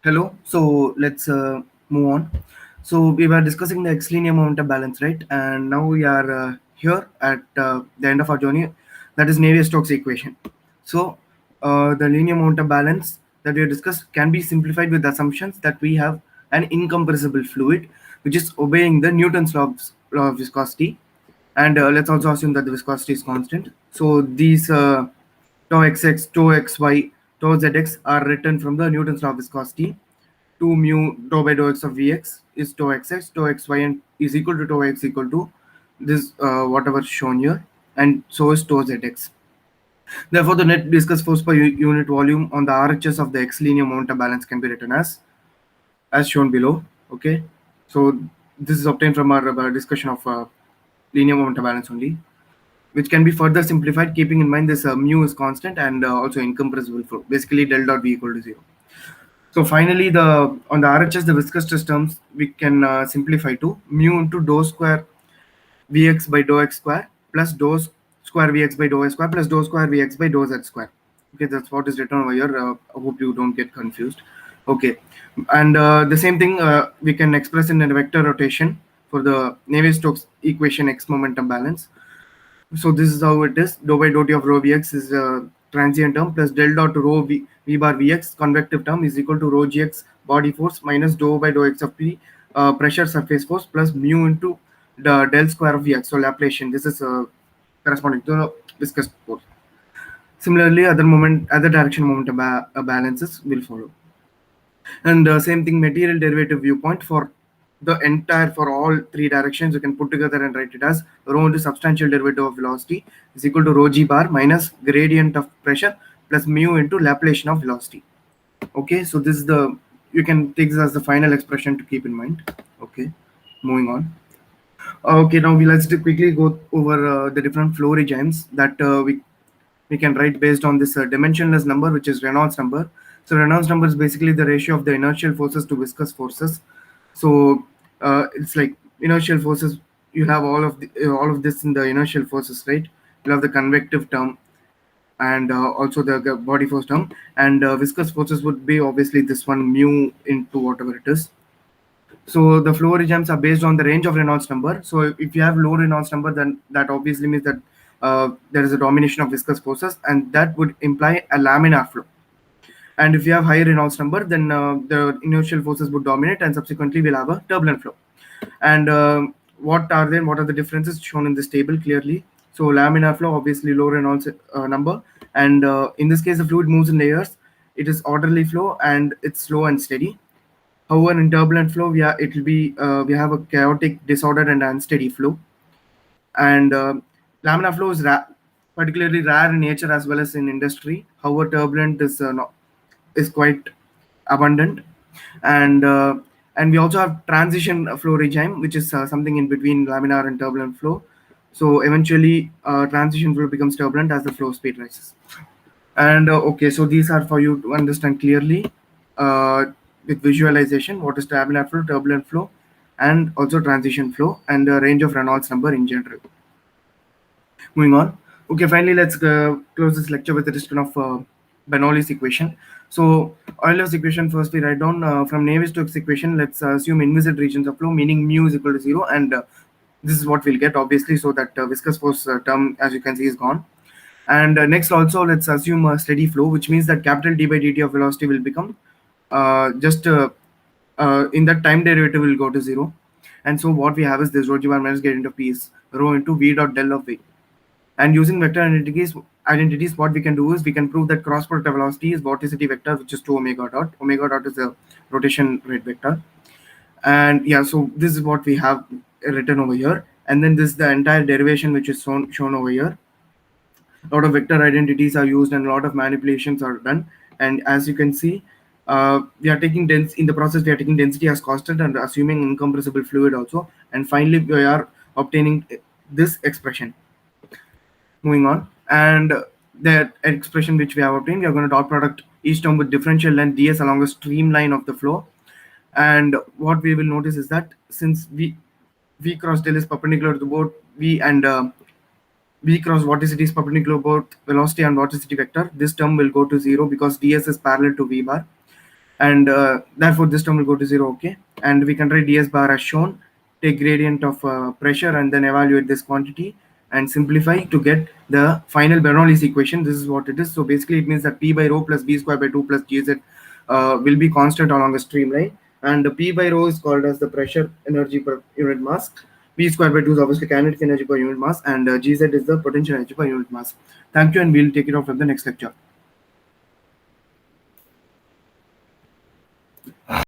Hello. So let's move on. So we were discussing the X linear momentum balance, right? And now we are here at the end of our journey. That is Navier-Stokes equation. So the linear momentum balance that we have discussed can be simplified with assumptions that we have an incompressible fluid, which is obeying the Newton's law of viscosity. And let's also assume that the viscosity is constant. So these tau xx, tau xy, tau zx are written from the Newton's law of viscosity. 2 mu tau by tau x of Vx is tau xx, tau xy and is equal to tau x equal to this whatever shown here, and so is tau zx. Therefore, the net viscous force per unit volume on the RHS of the X linear momentum balance can be written as shown below. Okay, so this is obtained from our discussion of linear momentum balance only, which can be further simplified keeping in mind this mu is constant and also incompressible flow. Basically, del dot v equal to 0. So finally, the on the RHS, the viscous stress terms we can simplify to mu into dou square Vx by dou x square plus dou square Vx by dou y square plus dou square Vx by dou z square. Okay, that's what is written over here. I hope you don't get confused. Okay, and the same thing we can express in a vector rotation for the Navier-Stokes equation X momentum balance. So this is how it is. Dou by dou t of rho Vx is a transient term plus del dot rho v bar Vx convective term is equal to rho Gx body force minus dou by dou x of P pressure surface force plus mu into the del square of Vx. So Laplacian. This is corresponding to the viscous force. Similarly, other direction momentum balances will follow. And same thing, material derivative viewpoint for the entire for all three directions you can put together and write it as rho into substantial derivative of velocity is equal to rho g bar minus gradient of pressure plus mu into Laplacian of velocity. Okay, so this is the you can take this as the final expression to keep in mind. Okay, moving on. Okay, now let's quickly go over the different flow regimes that we can write based on this dimensionless number, which is Reynolds number. So Reynolds number is basically the ratio of the inertial forces to viscous forces. So it's like inertial forces. You have all of this in the inertial forces, right? You have the convective term and also the body force term, and viscous forces would be obviously this one mu into whatever it is. So the flow regimes are based on the range of Reynolds number. So if you have low Reynolds number, then that obviously means that there is a domination of viscous forces, and that would imply a laminar flow. And if you have higher Reynolds number, then the inertial forces would dominate, and subsequently we'll have a turbulent flow. And what are then? What are the differences shown in this table clearly? So laminar flow, obviously low Reynolds number, and in this case, the fluid moves in layers. It is orderly flow, and it's slow and steady. However, in turbulent flow, it will be we have a chaotic, disordered, and unsteady flow. And laminar flow is particularly rare in nature as well as in industry. However, turbulent is quite abundant, and and we also have transition flow regime, which is something in between laminar and turbulent flow. So eventually, transition flow becomes turbulent as the flow speed rises. And okay, so these are for you to understand clearly with visualization what is laminar flow, turbulent flow, and also transition flow, and the range of Reynolds number in general. Moving on. Okay, finally, let's close this lecture with the discussion of Bernoulli's equation. So Euler's equation first we write down from Navier-Stokes equation. Let's assume inviscid regions of flow, meaning mu is equal to 0, and this is what we'll get obviously. So that viscous force term, as you can see, is gone. And next also let's assume a steady flow, which means that capital D by dt of velocity will become just in that time derivative will go to 0. And so what we have is this rho g bar minus gradient of p is rho into v dot del of v. And using vector identities, what we can do is we can prove that cross product of velocity is vorticity vector, which is 2 omega dot. Omega dot is the rotation rate vector. And yeah, so this is what we have written over here. And then this is the entire derivation which is shown over here. A lot of vector identities are used and a lot of manipulations are done. And as you can see, we are taking in the process we are taking density as constant and assuming incompressible fluid also, and finally we are obtaining this expression. Moving on, and that expression which we have obtained, we are going to dot product each term with differential length ds along a streamline of the flow. And what we will notice is that since v cross del is perpendicular to both v and v cross vorticity is perpendicular both velocity and vorticity vector, this term will go to 0 because ds is parallel to v bar. and therefore this term will go to zero. Okay, and we can write ds bar as shown. Take gradient of pressure and then evaluate this quantity and simplify to get the final Bernoulli's equation. This is what it is. So basically it means that p by rho plus b square by 2 plus gz will be constant along a streamline, and the p by rho is called as the pressure energy per unit mass. B square by 2 is obviously kinetic energy per unit mass, and gz is the potential energy per unit mass. Thank you, and we'll take it off from the next lecture.